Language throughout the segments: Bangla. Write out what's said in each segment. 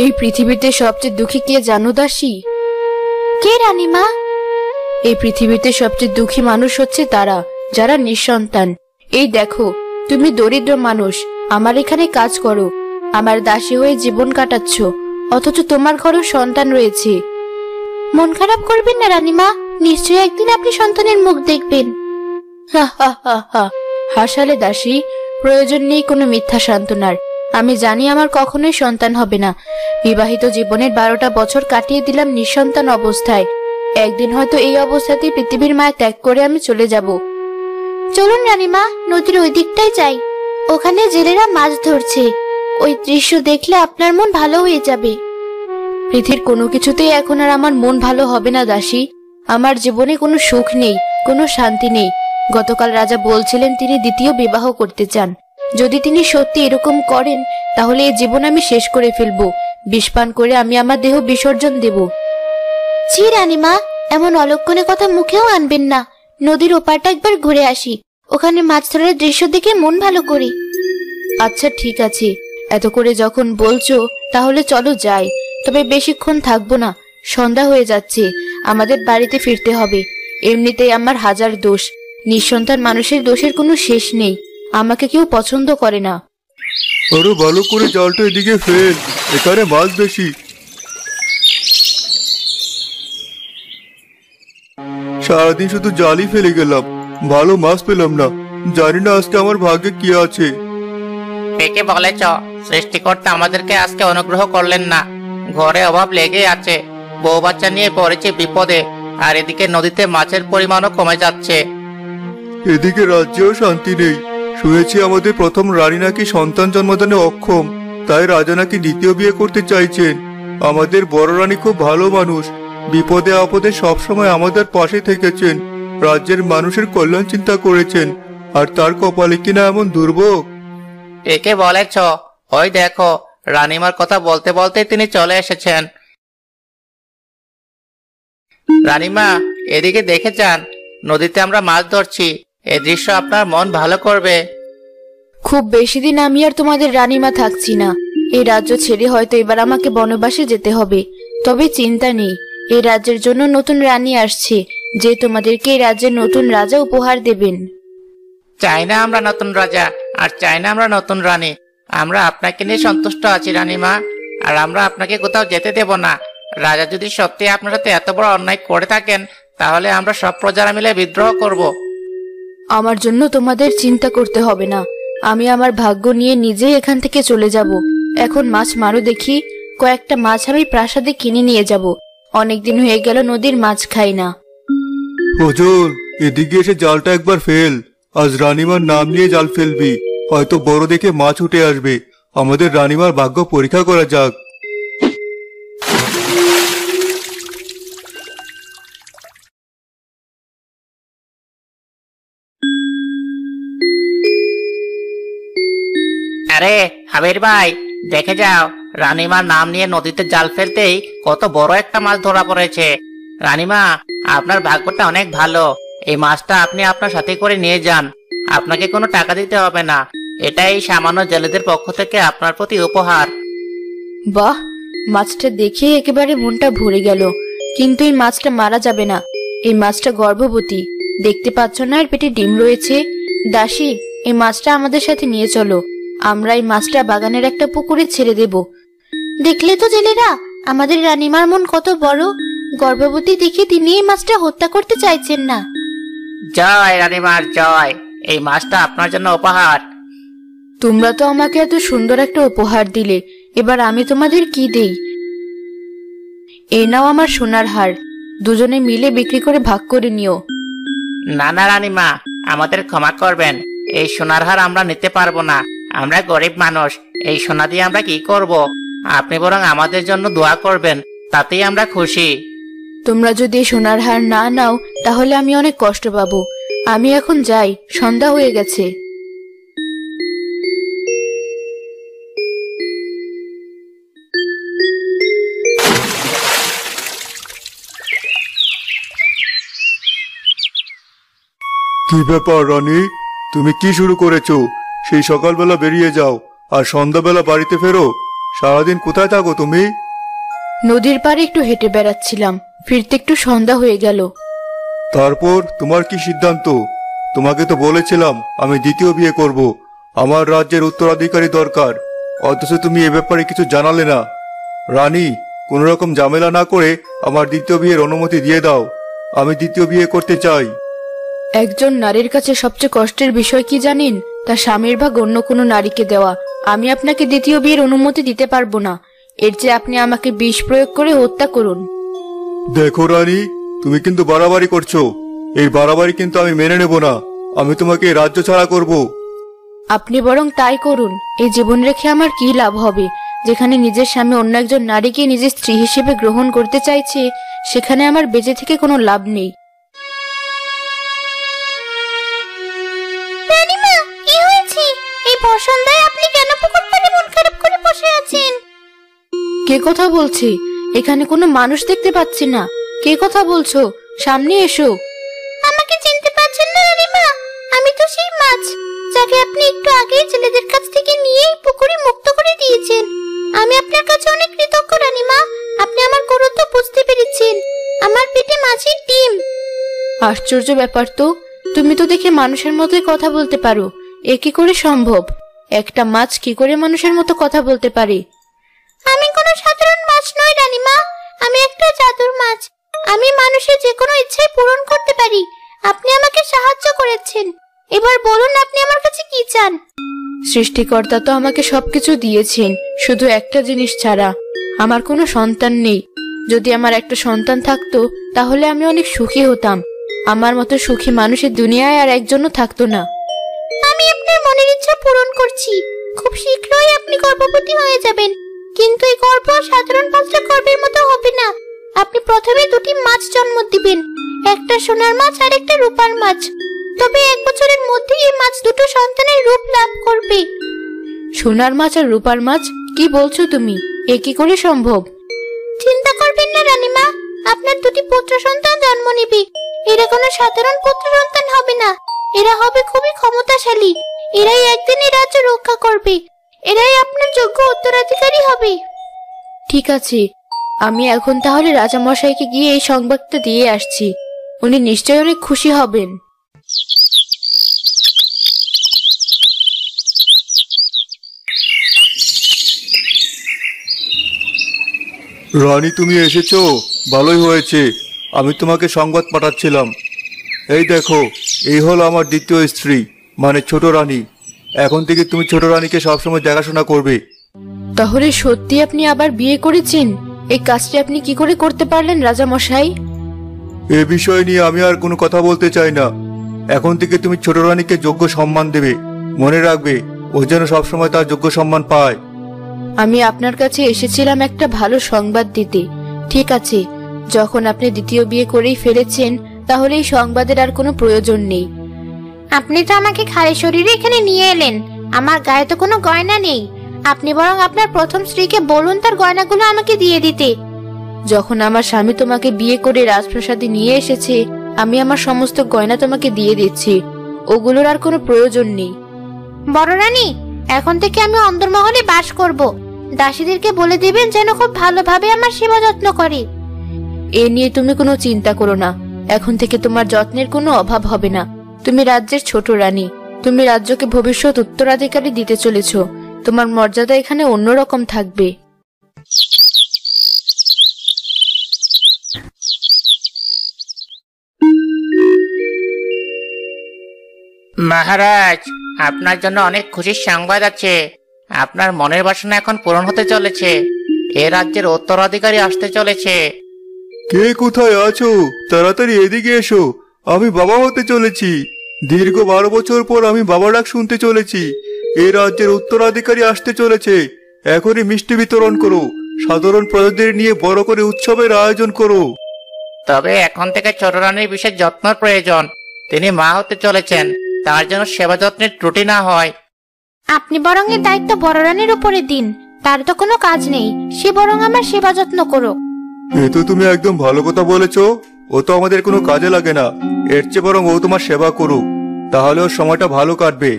এই পৃথিবীতে সবচেয়ে দুঃখী কে জানো দাসী? কে রানীমা? এই পৃথিবীতে সবচেয়ে দুঃখী মানুষ হচ্ছে তারা যারা নিঃসন্তান। এই দেখো, তুমি দরিদ্র মানুষ, আমার এখানে কাজ করো, আমার দাসী হয়ে জীবন কাটাচ্ছ, অথচ তোমার ঘরেও সন্তান রয়েছে। মন খারাপ করবেন না রানীমা, নিশ্চয়ই একদিন আপনি সন্তানের মুখ দেখবেন। হা হা হা হা, হাসালে দাসী, প্রয়োজন নেই কোনো মিথ্যা সান্ত্বনার। আমি জানি আমার কখনোই সন্তান হবে না। বিবাহিত জীবনের 12টা বছর কাটিয়ে দিলাম নিঃসন্তান অবস্থায়। একদিন হয়তো এই অবস্থাতেই পৃথিবীর মায়া ত্যাগ করে আমি চলে যাব। চলুন রানীমা, নদীর ওই দিকটাই যাই। ওখানে জেলেরা মাছ ধরছে, ওই দৃশ্য দেখলে আপনার মন ভালো হয়ে যাবে। পৃথিবীর কোনো কিছুতেই এখন আর আমার মন ভালো হবে না দাসী। আমার জীবনে কোনো সুখ নেই, কোনো শান্তি নেই। গতকাল রাজা বলছিলেন তিনি দ্বিতীয় বিবাহ করতে চান। যদি তিনি সত্যি এরকম করেন তাহলে এই জীবন আমি শেষ করে ফেলবো। বিষ পান করে আমি আমার দেহ বিসর্জন দেব। জি রানীমা, এমন অলক্ষণে কথা মুখেও আনবেন না। নদীর ওপারটা একবার ঘুরে আসি, ওখানে মাছ ধরার দৃশ্য দেখে মন ভালো করে। আচ্ছা ঠিক আছে, এত করে যখন বলছো তাহলে চলো যাই। তবে বেশিক্ষণ থাকবো না, সন্ধ্যা হয়ে যাচ্ছে, আমাদের বাড়িতে ফিরতে হবে। এমনিতেই আমার হাজার দোষ, নিঃসন্তান মানুষের দোষের কোনো শেষ নেই। আমাকে কেউ পছন্দ করে না। আরো ভালো করে জালটা এদিকে ফেল, এখানে মাছ বেশি। সারাদিন শুধু জালই ফেলে গেলাম, ভালো মাছ পেলাম না। জানি না আজকে আমার ভাগ্যে কি আছে। ঠিকই বলেছ, সৃষ্টিকর্তা আমাদেরকে আজকে অনুগ্রহ করলেন না। ঘরে অভাব লেগে আছে, বউ বাচ্চা নিয়ে পড়েছে বিপদে, আর এদিকে নদীতে মাছের পরিমাণও কমে যাচ্ছে। এদিকে রাজ্যেও শান্তি নেই। শুনেছি আমাদের প্রথম রানী নাকি সন্তান জন্মদানে অক্ষম, তাই রাজা নাকি দ্বিতীয় বিয়ে করতে চাইছেন। আমাদের বড় রানী খুব ভালো মানুষ, বিপদে আপদে সবসময় আমাদের পাশে থেকেছেন, রাজ্যের মানুষের কল্যাণ চিন্তা করেছেন। আর তার কপালে কিনা এমন দুর্ভোগ। একে বলেছ, ওই দেখো রানীমার কথা বলতে বলতে তিনি চলে এসেছেন। রানীমা, এদিকে দেখে যান, নদীতে আমরা মাছ ধরছি। এই দৃশ্য আপনার মন ভালো করবে। খুব বেশি দিন আমি আর তোমাদের রানীমা থাকছি না। এই রাজ্য ছেড়ে হয়তো এবার আমাকে বনবাসে যেতে হবে। তবে চিন্তা নেই, এই রাজ্যের জন্য নতুন রানী আসছে, যে তোমাদেরকে এই রাজ্যের নতুন রাজা উপহার দেবেন। চাই না আমরা নতুন রাজা, আর চাই না আমরা নতুন রানী। আমরা আপনাকে নিয়ে সন্তুষ্ট আছি রানীমা, আর আমরা আপনাকে কোথাও যেতে দেব না। রাজা যদি সত্যি আপনার সাথে এত বড় অন্যায় করে থাকেন, তাহলে আমরা সব প্রজারা মিলে বিদ্রোহ করব। আমার জন্য তোমাদের চিন্তা করতে হবে না, আমি আমার ভাগ্য নিয়ে নিজেই এখান থেকে চলে যাব। এখন মাছ মারো দেখি, কয়েকটা মাছ আমি প্রাসাদে কিনে নিয়ে যাব। অনেকদিন হয়ে গেল নদীর মাছ খাই না। হুজুর, এদিকে এসে জালটা একবার ফেল। আজ রানীমার নাম নিয়ে জাল ফেলবি, হয়তো বড় দেখে মাছ উঠে আসবে। আমাদের রানীমার ভাগ্য পরীক্ষা করা যাক। আরে হাবির ভাই, দেখে যাও, রানীমার নাম নিয়ে নদীতে জাল ফেলতেই কত বড় একটা মাছ ধরা পড়েছে। রানীমা, আপনার ভাগ্যটা অনেক ভালো। এই মাছটা আপনি আপনার সাথে করে নিয়ে যান, আপনাকে কোনো টাকা দিতে হবে না। এটা এই সামান্য জেলেদের পক্ষ থেকে আপনার প্রতি উপহার। বাহ, মাছটা দেখে একেবারে মনটা ভরে গেল। কিন্তু এই মাছটা মারা যাবে না, এই মাছটা গর্ভবতী। দেখতে পাচ্ছ না এর পেটে ডিম রয়েছে? দাসী, এই মাছটা আমাদের সাথে নিয়ে চলো, আমরা এই মাছটা বাগানের একটা পুকুরে ছেড়ে দেব। দেখলে তো জেলেরা, আমাদের রানীমার মন কত বড়। গর্ভবতী দেখে তিনি এই মাছটা হত্যা করতে চাইছেন না। জয় রানীমার জয়, এই মাছটা আপনার জন্য উপহার। তোমরা তো আমাকে এত সুন্দর একটা উপহার দিলে, এবার আমি তোমাদের কি দেই? এই নাও আমার সোনার হার, দুজনে মিলে বিক্রি করে ভাগ করে নিও। না না রানীমা, আমাদের ক্ষমা করবেন, এই সোনার হার আমরা নিতে পারবো না। আমরা গরিব মানুষ, এই সোনা দিয়ে আমরা কি করব? আপনি বরং আমাদের জন্য দোয়া করবেন, তাতেই আমরা খুশি। তোমরা যদি সোনার হার না নাও তাহলে আমি অনেক কষ্ট পাবো। আমি এখন যাই, সন্ধ্যা হয়ে গেছে। কি ব্যাপার রানী, তুমি কি শুরু করেছো? সেই সকালবেলা বেরিয়ে যাও আর সন্ধ্যাবেলা বাড়িতে ফেরো। সারাদিন কোথায় থাকো তুমি? নদীর পাড়ে একটু হেঁটে বেড়াচ্ছিলাম, ফিরতে একটু সন্ধ্যা হয়ে গেল। তারপর তোমার কি সিদ্ধান্ত? তোমাকে তো বলেছিলাম আমি দ্বিতীয় বিয়ে করব, আমার রাজ্যের উত্তরাধিকারী দরকার, অথচ তুমি এ ব্যাপারে কিছু জানালে না। রানী, কোনো রকম ঝামেলা না করে আমার দ্বিতীয় বিয়ের অনুমতি দিয়ে দাও। আমি দ্বিতীয় বিয়ে করতে চাই। একজন নারীর কাছে সবচেয়ে কষ্টের বিষয় কি জানেন? তার স্বামীর ভাগ অন্য কোনো নারীকে দেওয়া। আমি আপনাকে দ্বিতীয় বিয়ের অনুমতি দিতে পারবো না। এর চেয়ে আপনি আমাকে বিষ প্রয়োগ করে হত্যা করুন। দেখো রানী, তুমি কিন্তু বাড়াবাড়ি করছো। এই বাড়াবাড়ি কিন্তু আমি মেনে নেব না। আমি তোমাকে এই রাজ্য ছাড়া করব। আপনি বরং তাই করুন। এই জীবন রেখে আমার কি লাভ হবে? যেখানে নিজের স্বামী অন্য একজন নারীকে নিজের স্ত্রী হিসেবে গ্রহণ করতে চাইছে, সেখানে আমার বেঁচে থেকে কোনো লাভ নেই। রানীমা, কি হয়েছে? এই বসন্তায় আপনি কেন পুকুর পাড়ে মন খারাপ করে বসে আছেন? কে কথা বলছে? এখানে কোনো মানুষ দেখতে পাচ্ছি না। কে কথা বলছো? সামনে এসো। আমাকে চিনতে পারছেন না রানীমা? আমি তো সেই মাছ যাকে আপনি একটু আগেই ছেলেদের কাছ থেকে নিয়ে এই পুকুরে মুক্ত করে দিয়েছেন। আমি আপনার কাছে অনেক কৃতজ্ঞ রানীমা। আপনি আমার গুরুত্ব বুঝতে পেরেছেন। আমার পেটে মাছের ডিম। আশ্চর্য ব্যাপার তো, তুমি তো দেখে মানুষের মতোই কথা বলতে পারো। এ কি করে সম্ভব? একটা মাছ কি করে মানুষের মতো কথা বলতে পারে? আমি কোনো সাধারণ মাছ নই রানীমা, আমি একটা জাদুর মাছ। আমি মানুষের যে কোনো ইচ্ছাই পূরণ করতে পারি। আপনি আমাকে সাহায্য করেছেন, এবার বলুন আপনি আমার কাছে কি চান? সৃষ্টিকর্তা তো আমাকে সবকিছু দিয়েছেন, শুধু একটা জিনিস ছাড়া। আমার কোনো সন্তান নেই। যদি আমার একটা সন্তান থাকতো তাহলে আমি অনেক সুখী হতাম। আমার মতো সুখী মানুষের দুনিয়ায় আর একজনও থাকতো না। আমি আপনার মনের ইচ্ছা পূরণ করছি। খুব শীঘ্রই আপনি গর্ভবতী হয়ে যাবেন, কিন্তু এই গর্ভ সাধারণ বাচ্চা গর্ভের মতো হবে না। আপনি প্রথমে দুটি মাছ জন্ম দিবেন, একটা সোনার মাছ আর একটা রূপার মাছ। তবে 1 বছরের মধ্যেই এই মাছ দুটো সন্তানের রূপ লাভ করবে। সোনার মাছ আর রূপার মাছ? কি বলছো তুমি? এ কি করে সম্ভব? চিন্তা করবেন না রানীমা, আপনার দুটি পুত্র সন্তান জন্ম নেবে। এরা কোনো সাধারণ পুত্র সন্তান হবে না, এরা হবে খুবই ক্ষমতাশালী। এরাই একদিন এই রাজ্য রক্ষা করবে। এরাই আপনার যোগ্য উত্তরাধিকারী হবে। ঠিক আছে, আমি এখন তাহলে রাজামশাইকে গিয়ে এই সংবাদটা দিয়ে আসছি। উনি নিশ্চয়ই অনেক খুশি হবেন। রানী, তুমি এসেছো, ভালোই হয়েছে। আমি তোমাকে সংবাদ পাঠাচ্ছিলাম। এই দেখো, এই হলো আমার দ্বিতীয় স্ত্রী, মানে ছোট রানী। এখন থেকে তুমি ছোট রানীকে সবসময় দেখাশোনা করবে। তাহলে সত্যি আপনি আবার বিয়ে করেছেন? এই কাজটি আপনি কি করে করতে পারলেন রাজামশাই? এ বিষয় নিয়ে আমি আর কোনো কথা বলতে চাই না। এখন থেকে তুমি ছোট রানীকে যোগ্য সম্মান দেবে। মনে রাখবে, ও যেন সবসময় তার যোগ্য সম্মান পায়। আমি আপনার কাছে এসেছিলাম একটা ভালো সংবাদ দিতে। ঠিক আছে, যখন আপনি দ্বিতীয় বিয়ে করেই ফেলেছেন, তাহলে এই সংবাদের আর কোনো প্রয়োজন নেই। আপনি তো আমাকে খালি শরীরে এখানে নিয়ে এলেন, আমার গায়ে তো কোনো গয়না নেই। আপনি বরং আপনার প্রথম স্ত্রীকে বলুন তার গয়নাগুলো আমাকে দিয়ে দিতে। যখন আমার স্বামী তোমাকে বিয়ে করে রাজপ্রাসাদে নিয়ে এসেছে, আমি আমার সমস্ত গয়না তোমাকে দিয়ে দিচ্ছি। ওগুলোর আর কোনো প্রয়োজন নেই। বড় রানী, এখন থেকে আমি অন্দরমহলে বাস করব। দাসীদেরকে বলে দিবেন যেন খুব ভালোভাবে আমার সেবা যত্ন করে। এ নিয়ে তুমি কোনো চিন্তা করো না। এখন থেকে তোমার যত্নের কোনো অভাব হবে না। তুমি রাজ্যের ছোট রানী, তুমি রাজ্যকে ভবিষ্যৎ উত্তরাধিকারী দিতে চলেছ। তোমার মর্যাদা এখানে অন্যরকম থাকবে। মহারাজ, আপনার জন্য অনেক খুশির সংবাদ আছে। আপনার মনের বাসনা এখন পূরণ হতে চলেছে। এ রাজ্যের উত্তরাধিকারী আসতে চলেছে। কে কোথায় আছো? তাড়াতাড়ি এদিকে এসো। আমি বাবা হতে চলেছি। দীর্ঘ 12 বছর পর আমি বাবা ডাক শুনতে চলেছি। এই রাজ্যের উত্তরাধিকারী আসতে চলেছে। এখনই মিষ্টি বিতরণ করো। সাধারণ প্রজাদের নিয়ে বড় করে উৎসবের আয়োজন করো। তবে এখন থেকে ছোট রানীর বিশেষ যত্নের প্রয়োজন। তিনি মা হতে চলেছেন, তার জন্য সেবা যত্নের ত্রুটি না হয়। আপনি বরং এর দায়িত্ব বড় রানীর উপরে দিন। তার তো কোনো কাজ নেই, সে বরং আমার সেবা যত্ন করো। এ তো তুমি একদম ভালো কথা বলেছো। ও তো আমাদের কোনো কাজে লাগে না। এর চেয়ে বরং ও তোমার সেবা করুক, তাহলে ওর সময়টা ভালো কাটবে।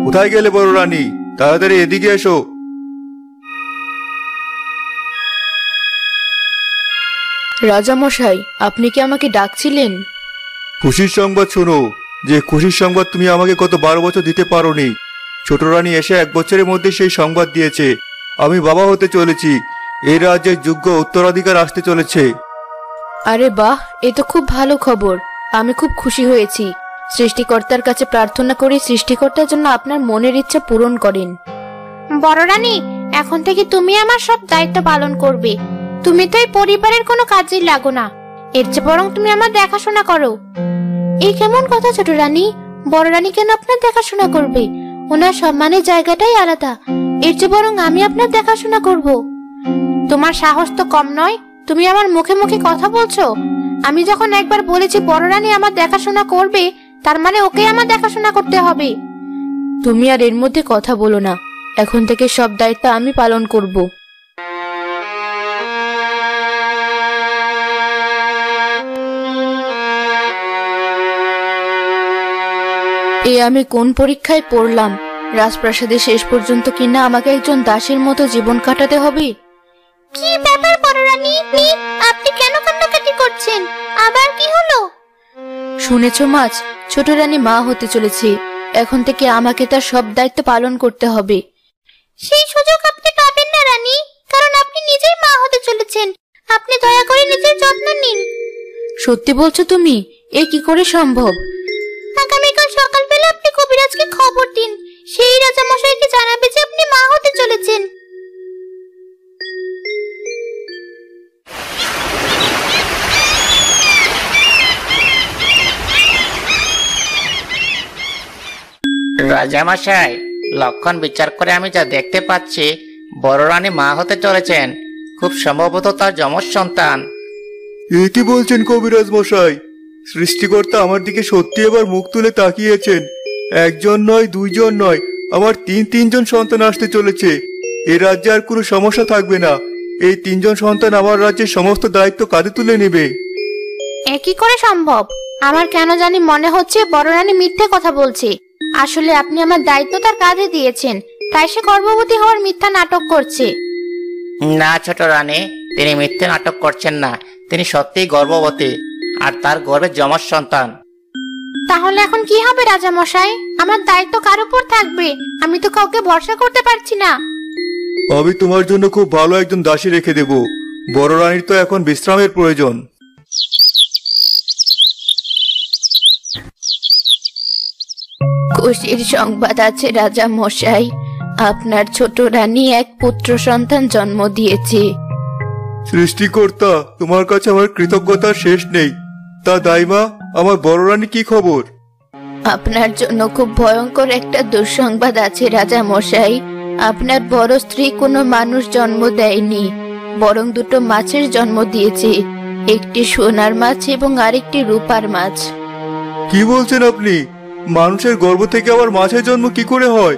কোথায় গেলে বড় রানী? তাড়াতাড়ি এদিকে এসো। রাজামশাই, আপনি কি আমাকে ডাকছিলেন? খুশির সংবাদ শোনো। যে খুশির সংবাদ তুমি আমাকে গত 12 বছর দিতে পারোনি, ছোট রানী এসে 1 বছরের মধ্যে সেই সংবাদ দিয়েছে। আমি বাবা হতে চলেছি। এই রাজ্যের যোগ্য উত্তরাধিকার আসতে চলেছে। আরে বাহ, এ তো খুব ভালো খবর। আমি খুব খুশি হয়েছি। সৃষ্টিকর্তার কাছে প্রার্থনা করি সৃষ্টিকর্তার জন্য আপনার মনের ইচ্ছা পূরণ করেন। বড় রানী, এখন থেকে তুমি আমার সব দায়িত্ব পালন করবে। তুমি তো এই পরিবারের কোনো কাজেই লাগো না, এর চেয়ে বরং তুমি আমার দেখাশোনা করো। এই কেমন কথা ছোট রানী? বড় রানী কেন আপনার দেখাশোনা করবে? ওনার সম্মানের জায়গাটাই আলাদা। এর চেয়ে বরং আমি আপনার দেখাশোনা করব। তোমার সাহস তো কম নয়, তুমি আমার মুখে মুখে কথা বলছো। আমি যখন একবার বলেছি বড় রানী আমার দেখাশোনা করবে, তার মানে ওকে আমার দেখাশোনা করতে হবে। তুমি আর এর মধ্যে কথা বলো না। এখন থেকে সব দায়িত্ব আমি পালন করব। এ আমি কোন পরীক্ষায় পড়লাম? রাজপ্রাসাদে শেষ পর্যন্ত কিনা আমাকে একজন দাসীর মতো জীবন কাটাতে হবে। কি ব্যাপার বড় রানী, আপনি কেন কান্নাকাটি করছেন? আবার কি হলো? শুনেছো মাছ, ছোট রানী মা হতে চলেছে। এখন থেকে আমাকে তার সব দায়িত্ব পালন করতে হবে। সেই সুযোগ আপনি পাবেন না রানী, কারণ আপনি নিজেই মা হতে চলেছেন। আপনি দয়া করে নিজের যত্ন নিন। সত্যি বলছো তুমি? এ কি করে সম্ভব? আগামীকাল সকালবেলা আপনি কবিরাজকে খবর দিন। সেই রাজামশাইকে জানাবে যে আপনি মা হতে চলেছেন। রাজামশাই, লক্ষণ বিচার করে আমি যা দেখতে পাচ্ছি, বড় রানী মা হতে চলেছেন। খুব সম্ভবত তার যমজ সন্তান। এ কি বলছেন কবিরাজ মশাই? সৃষ্টিকর্তা আমার দিকে সত্যি এবার মুখ তুলে তাকিয়েছেন। একজন নয়, দুইজন নয়, আমার তিনজন সন্তান আসতে চলেছে। এ রাজ্যে আর কোনো সমস্যা থাকবে না। এই 3 জন সন্তান আমার রাজ্যের সমস্ত দায়িত্ব কাঁধে তুলে নেবে। এ কি করে সম্ভব? আমার কেন জানি মনে হচ্ছে বড় রানী মিথ্যে কথা বলছে। আসলে আপনি আমার দায়িত্ব তার কাঁধে দিয়েছেন, তাই সে গর্ভবতী হওয়ার মিথ্যা নাটক করছে। না ছোট রানী, তিনি মিথ্যে নাটক করছেন না। তিনি সত্যিই গর্ভবতী, আর তার গর্ভে যমজ সন্তান। তাহলে এখন কি হবে রাজামশাই? আমার দায়িত্ব কার উপর থাকবে? আমি তো কাউকে ভরসা করতে পারছি না। আমি তোমার জন্য খুব ভালো একজন দাসী রেখে দেব। বড় রানীর তো এখন বিশ্রামের প্রয়োজন। খুশির সংবাদ আছে রাজা মশাই। আপনার ছোট রানী এক পুত্র সন্তান জন্ম দিয়েছে। সৃষ্টিকর্তা, তোমার কাছে আমার কৃতজ্ঞতার শেষ নেই। তা দাইমা, আমার বড় রানী কি খবর? আপনার জন্য খুব ভয়ঙ্কর একটা দুঃসংবাদ আছে রাজা মশাই। আপনার বড় স্ত্রী কোনো মানুষ জন্ম দেয়নি, বরং 2টো মাছের জন্ম দিয়েছে। একটি সোনার মাছ এবং আরেকটি রূপার মাছ। কি বলছেন আপনি? মানুষের গর্ভ থেকে আবার মাছের জন্ম কি করে হয়?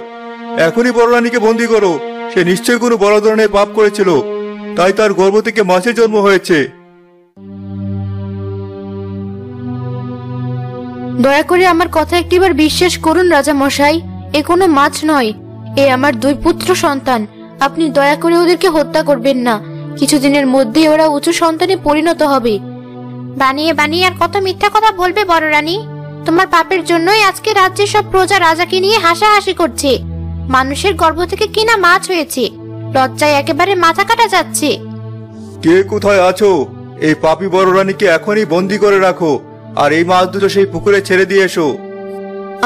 এখনই বড় রানীকে বন্দি করো। সে নিশ্চয়ই কোনো বড় ধরনের পাপ করেছিল, তাই তার গর্ভ থেকে মাছের জন্ম হয়েছে। দয়া করে আমার কথা একটিবার বিশ্বাস করুন রাজা মশাই। এ কোনো মাছ নয়, এ আমার 2 পুত্র সন্তান। আপনি দয়া করে ওদেরকে হত্যা করবেন না। কিছুদিনের মধ্যেই ওরা উঁচু সন্তানে পরিণত হবে। বানিয়ে বানিয়ে আর কত মিথ্যা কথা বলবে বড় রানী? তোমার পাপের জন্যই আজকে রাজ্যের সব প্রজা রাজাকে নিয়ে হাসাহাসি করছে। মানুষের গর্ভ থেকে কিনা মাছ হয়েছে, লজ্জায় একেবারে মাথা কাটা যাচ্ছে। কে কোথায় আছো? এই পাপী বড় রানীকে এখনই বন্দি করে রাখো, আর এই মাছ দুটো সেই পুকুরে ছেড়ে দিয়ে এসো।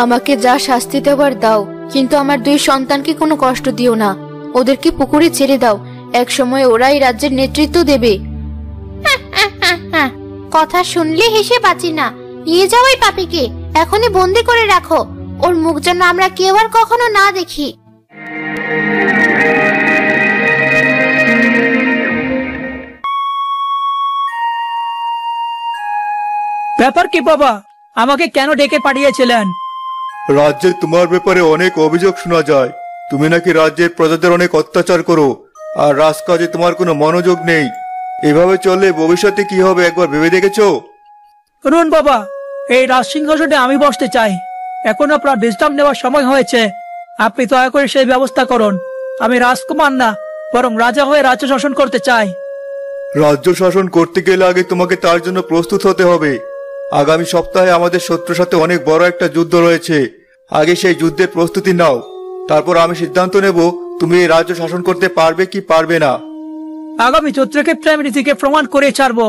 আমাকে যা শাস্তি দেওয়ার দাও, কিন্তু আমার 2 সন্তানকে কোনো কষ্ট দিও না। ওদেরকে পুকুরে ছেড়ে দাও। এক সময় ওরাই রাজ্যের নেতৃত্ব দেবে। কথা শুনলে হেসে বাঁচি না। নিয়ে যাও এই পাপীকে, এখনই বন্দি করে রাখো। ওর মুখ যেন আমরা কেউ আর কখনো না দেখি। ব্যাপার কি বাবা? আমাকে কেন ডেকে পাঠিয়েছিলেন? রাজ্যে তোমার ব্যাপারে অনেক অভিযোগ শোনা যায়। তুমি নাকি রাজ্যের প্রজাদের অনেক অত্যাচার করো, আর রাজকাজে তোমার কোনো মনোযোগ নেই। এভাবে চললে ভবিষ্যতে কি হবে একবার ভেবে দেখেছো? শুনুন বাবা, এই রাজসিংহাসনে আমি বসতে চাই। এখন আপনার বিশ্রাম নেওয়ার সময় হয়েছে। আপনি দয়া করে সেই ব্যবস্থা করুন। আমি রাজকুমার না, বরং রাজা হয়ে রাজ্য শাসন করতে চাই। রাজ্য শাসন করতে গেলে আগে তোমাকে তার জন্য প্রস্তুত হতে হবে। আগামী সপ্তাহে আমাদের শত্রুর সাথে অনেক বড় একটা যুদ্ধ রয়েছে। আগে সেই যুদ্ধের প্রস্তুতি নাও, তারপর আমি সিদ্ধান্ত নেব তুমি এই রাজ্য শাসন করতে পারবে কি পারবে না। আগামী চৈত্রক্ষেত্রে আমি রীতিকে প্রমাণ করে ছাড়বো।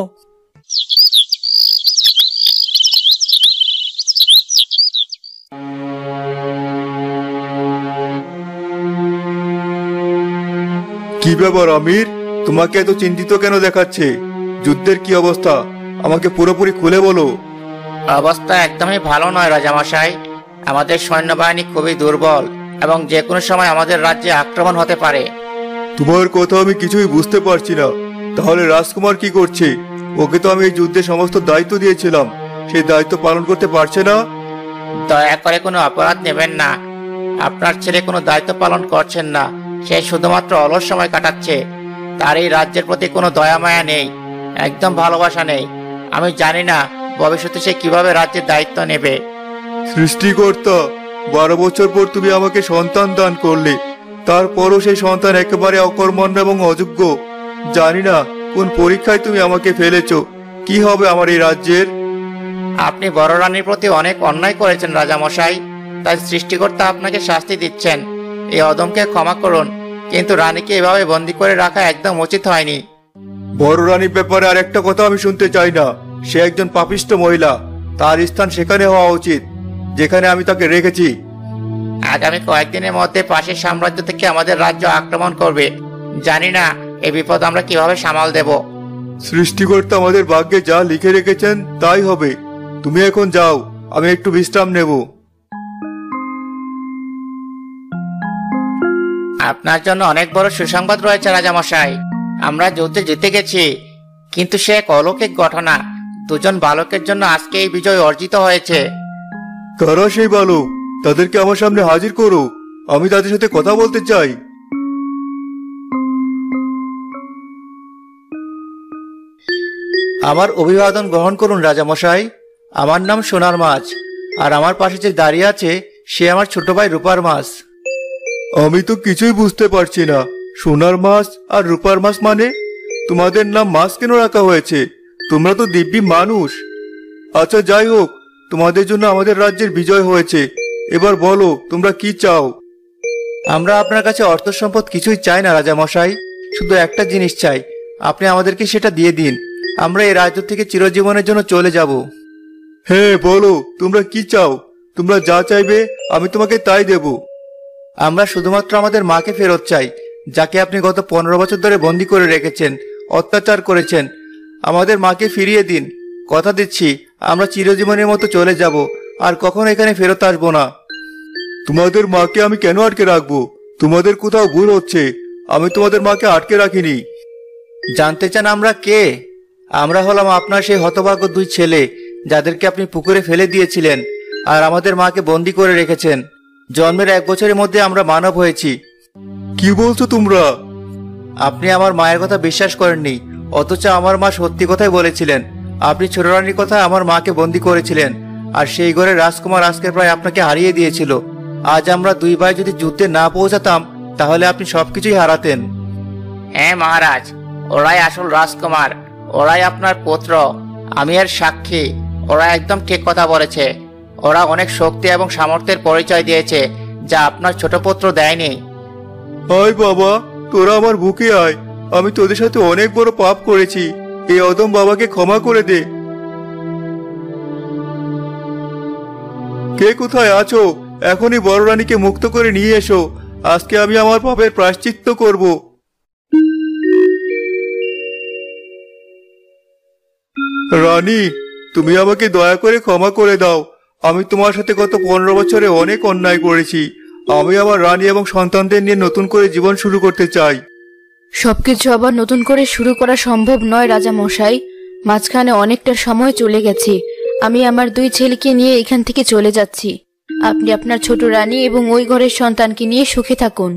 কি ব্যাপার আমির, তোমাকে এত চিন্তিত কেন দেখাচ্ছে? যুদ্ধের কি অবস্থা আমাকে পুরোপুরি খুলে বলো। অবস্থা একদমই ভালো নয় রাজামশাই। আমাদের সৈন্যবাহিনী খুবই দুর্বল এবং যে কোনো সময় আমাদের রাজ্যে আক্রমণ হতে পারে। তোমার কথা আমি কিছুই বুঝতে পারছি না। তাহলে রাজকুমার কি করছে? ওকে তো আমি এই যুদ্ধে সমস্ত দায়িত্ব দিয়েছিলাম, সেই দায়িত্ব পালন করতে পারছে না। দয়া করে কোনো অপরাধ নেবেন না। আপনার ছেলে কোনো দায়িত্ব পালন করছেন না, সে শুধুমাত্র অলস সময় কাটাচ্ছে। তার এই রাজ্যের প্রতি কোনো দয়া মায়া নেই, একদম ভালোবাসা নেই। আমি জানি না ভবিষ্যতে সে কিভাবে রাজ্যের দায়িত্ব নেবে। সৃষ্টিকর্তা, 12 বছর পর তুমি আমাকে সন্তান দান করলে, তারপরও সেই সন্তান একেবারে অকর্মণ্য এবং অযোগ্য। জানি না কোন পরীক্ষায় তুমি আমাকে ফেলেছো। কি হবে আমার এই রাজ্যের? আপনি বড় রানীর প্রতি অনেক অন্যায় করেছেন রাজামশাই, তাই সৃষ্টিকর্তা আপনাকে শাস্তি দিচ্ছেন। এই অদমকে ক্ষমা করুন, কিন্তু রানীকে এভাবে বন্দী করে রাখা একদম উচিত হয়নি। বড় রানীর ব্যাপারে আর একটা কথা আমি শুনতে চাই না। সে একজন পাপিষ্ট মহিলা, তার স্থান সেখানে হওয়া উচিত যেখানে আমি তাকে রেখেছি। আগামী কয়েকদিনের মধ্যে পাশের সাম্রাজ্য থেকে আমাদের রাজ্য আক্রমণ করবে। জানি না এই বিপদ আমরা কিভাবে সামাল দেব। সৃষ্টিকর্তা আমাদের ভাগ্যে যা লিখে রেখেছেন তাই হবে। তুমি এখন যাও, আমি একটু বিশ্রাম নেব। আপনার জন্য অনেক বড় সুসংবাদ রয়েছে রাজামশাই। আমরা যুদ্ধে জিতে গেছি, কিন্তু সে এক অলৌকিক ঘটনা। দুজন বালকের জন্য আজকে এই বিজয় অর্জিত হয়েছে। কারা সেই বালক? তাদেরকে আমার সামনে হাজির করো, আমি তাদের সাথে কথা বলতে চাই। আমার অভিবাদন গ্রহণ করুন রাজামশাই। আমার নাম সোনার মাছ, আর আমার পাশে যে দাঁড়িয়ে আছে সে আমার ছোট ভাই রূপার মাছ। আমি তো কিছুই বুঝতে পারছি না। সোনার মাছ আর রূপার মাছ মানে? তোমাদের নাম মাছ কেন রাখা হয়েছে? তোমরা তো দিব্যি মানুষ। আচ্ছা যাই হোক, তোমাদের জন্য আমাদের রাজ্যের বিজয় হয়েছে। এবার বলো তোমরা কি চাও? আমরা আপনার কাছে অর্থ সম্পদ কিছুই চাই না রাজামশাই, শুধু একটা জিনিস চাই, আপনি আমাদেরকে সেটা দিয়ে দিন। আমরা এই রাজ্য থেকে চিরজীবনের জন্য চলে যাব। হ্যাঁ বলো, তোমরা কি চাও? তোমরা যা চাইবে আমি তোমাকে তাই দেব। আমরা শুধুমাত্র আমাদের মাকে ফেরত চাই, যাকে আপনি গত 15 বছর ধরে বন্দী করে রেখেছেন, অত্যাচার করেছেন। আমাদের মাকে ফিরিয়ে দিন। কথা দিচ্ছি আমরা চিরজীবনের মতো চলে যাব, আর কখনো এখানে ফেরত আসবো না। তোমাদের মাকে আমি কেন আটকে রাখবো? তোমাদের কোথাও ভুল হচ্ছে। আমি তোমাদের মাকে আটকে রাখিনি। জানতে চান আমরা কে? আমরা হলাম আপনার সেই হতভাগ্য 2 ছেলে, যাদেরকে আপনি পুকুরে ফেলে দিয়েছিলেন আর আমাদের মাকে বন্দী করে রেখেছেন। জন্মের 1 বছরের মধ্যে আমরা মানব হয়েছি। কি বলছো তোমরা? আপনি আমার মায়ের কথা বিশ্বাস করেননি, অথচ আমার মা সত্যি কথাই বলেছিলেন। আপনি ছোট রানীর কথা আমার মাকে বন্দী করেছিলেন, আর সেই ঘরে রাজকুমার আজকে প্রায় আপনাকে হারিয়ে দিয়েছিল। আজ আমরা 2 ভাই যদি যুদ্ধে না পৌঁছাতাম, তাহলে আপনি সবকিছুই হারাতেন। হ্যাঁ মহারাজ, ওরাই আসল রাজকুমার, ওরাই আপনার পুত্র। আমি এর সাক্ষী। ওরা একদম ঠিক কথা বলেছে। ওরা অনেক শক্তি এবং সামর্থ্যের পরিচয় দিয়েছে, যা আপনার ছোট পুত্র দেয়নি। আয় বাবা, তোরা আমার বুকে আয়। আমি তোদের সাথে অনেক বড় পাপ করেছি। এই অদম বাবাকে ক্ষমা করে দে। কে কোথায় আছো? এখনই বড় রানীকে মুক্ত করে নিয়ে এসো। আজকে আমি আমার পাপের প্রায়শ্চিত্ত করব। রানী, তুমি আমাকে দয়া করে ক্ষমা করে দাও। আমি তোমার সাথে গত 15 বছরে অনেক অন্যায় করেছি। আমি আমার রানী এবং সন্তানদের নিয়ে নতুন করে জীবন শুরু করতে চাই। সবকিছু আবার নতুন করে শুরু করা সম্ভব নয় রাজা মশাই। মাঝখানে অনেকটা সময় চলে গেছে। আমি আমার 2 ছেলেকে নিয়ে এখান থেকে চলে যাচ্ছি। আপনি আপনার ছোট রানী এবং ওই ঘরের সন্তানকে নিয়ে সুখে থাকুন।